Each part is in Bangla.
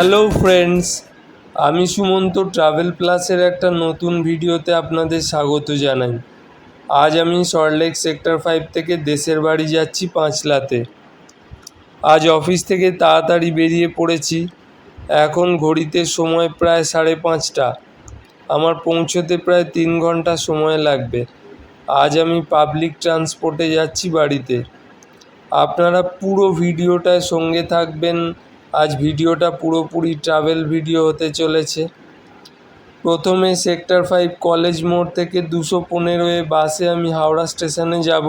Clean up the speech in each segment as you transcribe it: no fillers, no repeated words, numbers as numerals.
হ্যালো ফ্রেন্ডস, আমি সুমন্ত ট্রাভেল প্লাসের একটা নতুন ভিডিওতে আপনাদের স্বাগত জানাই। আজ আমি সল্টলেক সেক্টর 5 থেকে দেশের বাড়ি যাচ্ছি পাঁচলাতে। আজ অফিস থেকে তাড়াতাড়ি বেরিয়ে পড়েছি। এখন ঘড়িতে সময় প্রায় 5:30। আমার পৌঁছতে প্রায় 3 ঘন্টা সময় লাগবে। আজ আমি পাবলিক ট্রান্সপোর্টে যাচ্ছি বাড়িতে। আপনারা পুরো ভিডিওটার সঙ্গে থাকবেন। আজ ভিডিওটা পুরোপুরি ট্রাভেল ভিডিও হতে চলেছে। প্রথমে সেক্টর 5 কলেজ মোড় থেকে 215 বাসে আমি হাওড়া স্টেশনে যাব।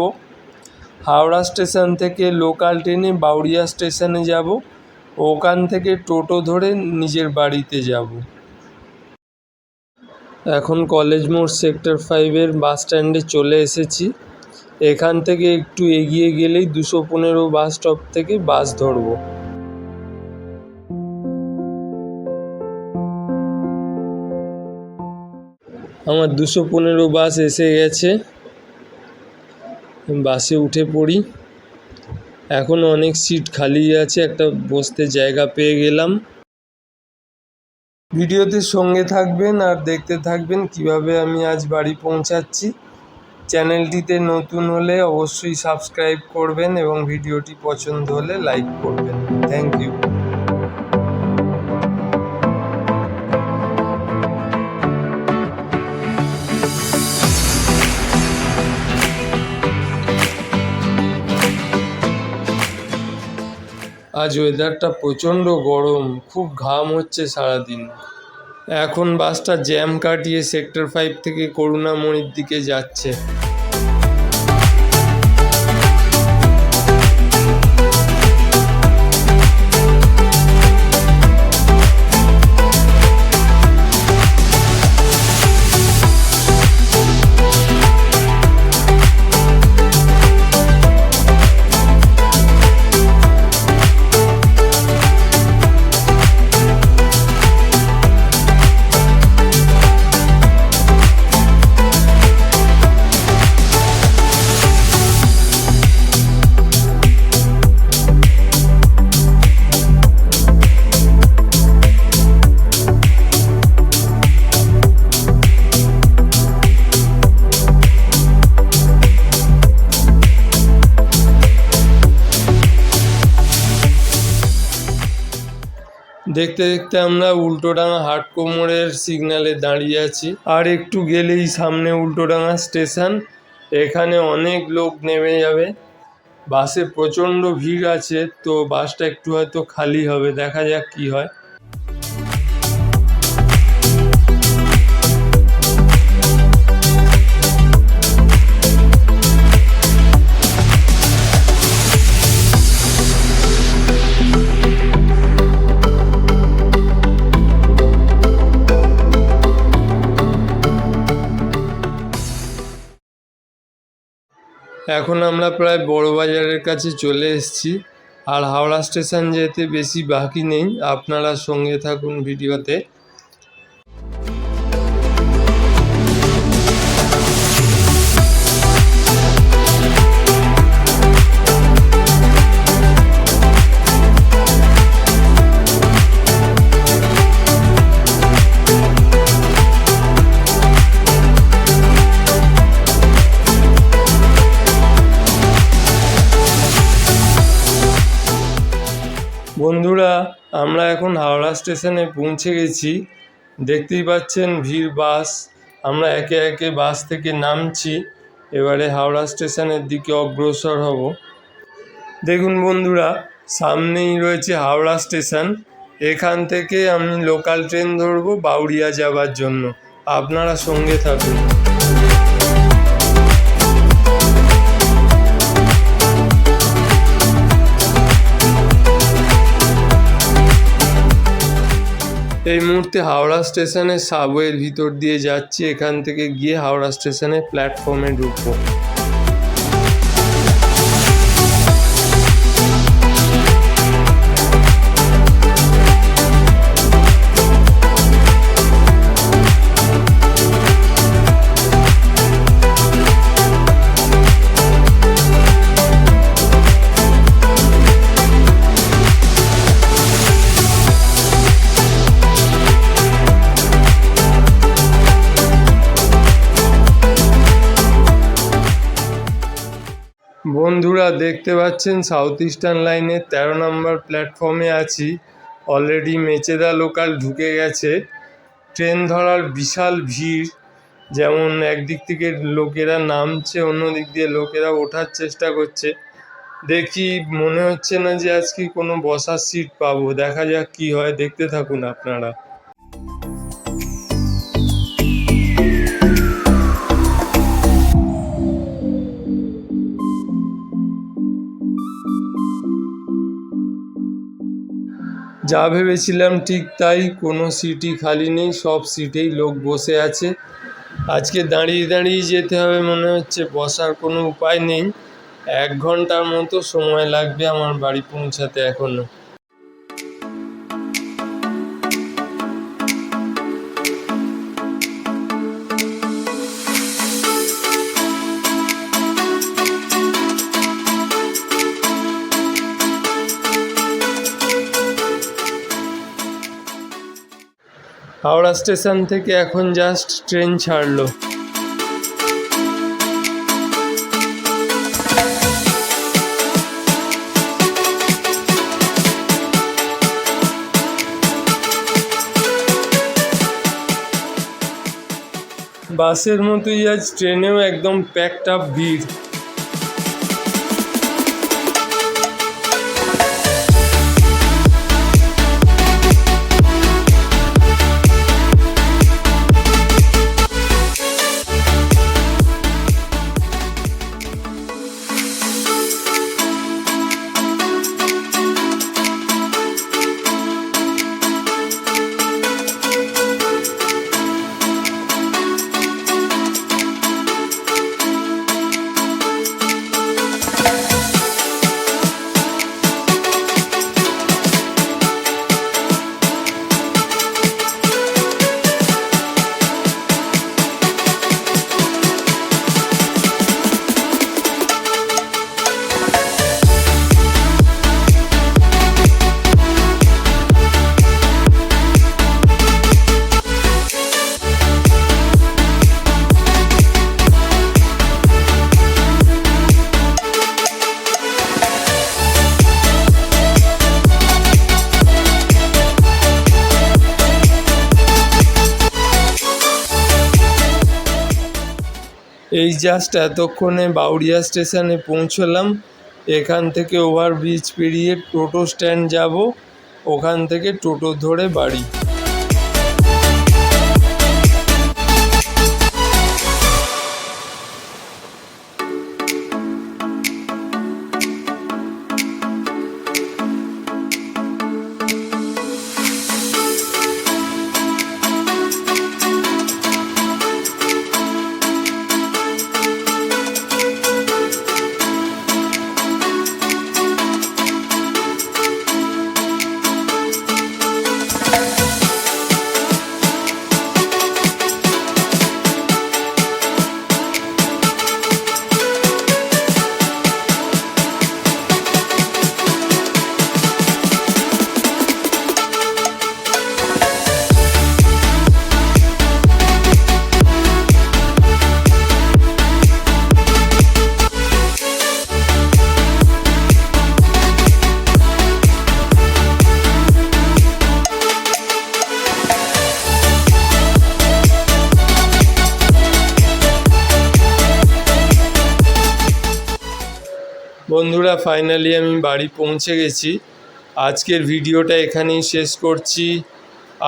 হাওড়া স্টেশন থেকে লোকাল ট্রেনে বাউরিয়া স্টেশনে যাব। ওখান থেকে টোটো ধরে নিজের বাড়িতে যাব। এখন কলেজ মোড় সেক্টর 5-এর বাস স্ট্যান্ডে চলে এসেছি। এখান থেকে একটু এগিয়ে গেলেই 215 বাস স্টপ থেকে বাস ধরব। আমার 215 বাস এসে গেছে। বাসে উঠে পড়ি। এখন অনেক সিট খালি আছে, একটা বসতে জায়গা পেয়ে গেলাম। ভিডিওতে সঙ্গে থাকবেন আর দেখতে থাকবেন কিভাবে আমি আজ বাড়ি পৌঁছাচ্ছি। চ্যানেলটিতে নতুন হলে অবশ্যই সাবস্ক্রাইব করবেন এবং ভিডিওটি পছন্দ হলে লাইক করবেন। Thank you. আজ ওয়েদারটা প্রচণ্ড গরম, খুব ঘাম হচ্ছে সারাদিন। এখন বাসটা জ্যাম কাটিয়ে সেক্টর 5 থেকে করুণাময়ীর দিকে যাচ্ছে। দেখতে দেখতে আমরা উল্টোডাঙা হাটকোমরের সিগন্যালে দাঁড়িয়ে আছি। আর একটু গেলেই সামনে উল্টোডাঙা স্টেশন। এখানে অনেক লোক নেমে যাবে। বাসে প্রচণ্ড ভিড় আছে, তো বাসটা একটু হয়তো খালি হবে, দেখা যাক কি হয়। এখন আমরা প্রায় বড়বাজারের কাছে চলে এসেছি। আর হাওড়া স্টেশন যেতে বেশি বাকি নেই, আপনারা সঙ্গে থাকুন ভিডিওতে। বন্ধুরা, আমরা এখন হাওড়া স্টেশনে পৌঁছে গেছি। দেখতেই পাচ্ছেন ভিড় বাস। আমরা একে একে বাস থেকে নামছি। এবারে হাওড়া স্টেশনের দিকে অগ্রসর হব। দেখুন বন্ধুরা, সামনেই রয়েছে হাওড়া স্টেশন। এখান থেকে আমি লোকাল ট্রেন ধরবো বাউরিয়া যাবার জন্য। আপনারা সঙ্গে থাকুন। এই মুহূর্তে হাওড়া স্টেশনের সাবওয়ের ভিতর দিয়ে যাচ্ছি। এখান থেকে গিয়ে হাওড়া স্টেশনের প্ল্যাটফর্মে ঢুকবো। বন্ধুরা দেখতে পাচ্ছেন সাউথ ইস্টার্ন লাইনের 13 নম্বর প্ল্যাটফর্মে আছি। অলরেডি মেচেদা লোকাল ঢুকে গেছে। ট্রেন ধরার বিশাল ভিড়, যেমন একদিক থেকে লোকেরা নামছে, অন্য দিক দিয়ে লোকেরা ওঠার চেষ্টা করছে। দেখি মনে হচ্ছে না যে আজকে কোনো বসার সিট পাবো। দেখা যাক কি হয়, দেখতে থাকুন আপনারা। যা ভেবেছিলাম ঠিক তাই, কোনো সিটই খালি নেই, সব সিটেই লোক বসে আছে। আজকে দাঁড়িয়ে দাঁড়িয়ে যেতে হবে মনে হচ্ছে, বসার কোনো উপায় নেই। 1 ঘন্টার মতো সময় লাগবে আমার বাড়ি পৌঁছাতে এখনো। হাওড়া স্টেশন থেকে এখন জাস্ট ট্রেন ছাড়লো। বাসের মতোই আজ ট্রেনেও একদম প্যাকড আপ ভিড়। এই জাস্ট এতক্ষণে বাউরিয়া স্টেশনে পৌঁছলাম। এখান থেকে ওভারব্রিজ পেরিয়ে টোটো স্ট্যান্ড যাব, ওখান থেকে টোটো ধরে বাড়ি। বন্ধুরা ফাইনালি আমি বাড়ি পৌঁছে গেছি। আজকের ভিডিওটা এখানেই শেষ করছি।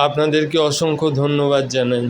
আপনাদেরকে অসংখ্য ধন্যবাদ জানাই।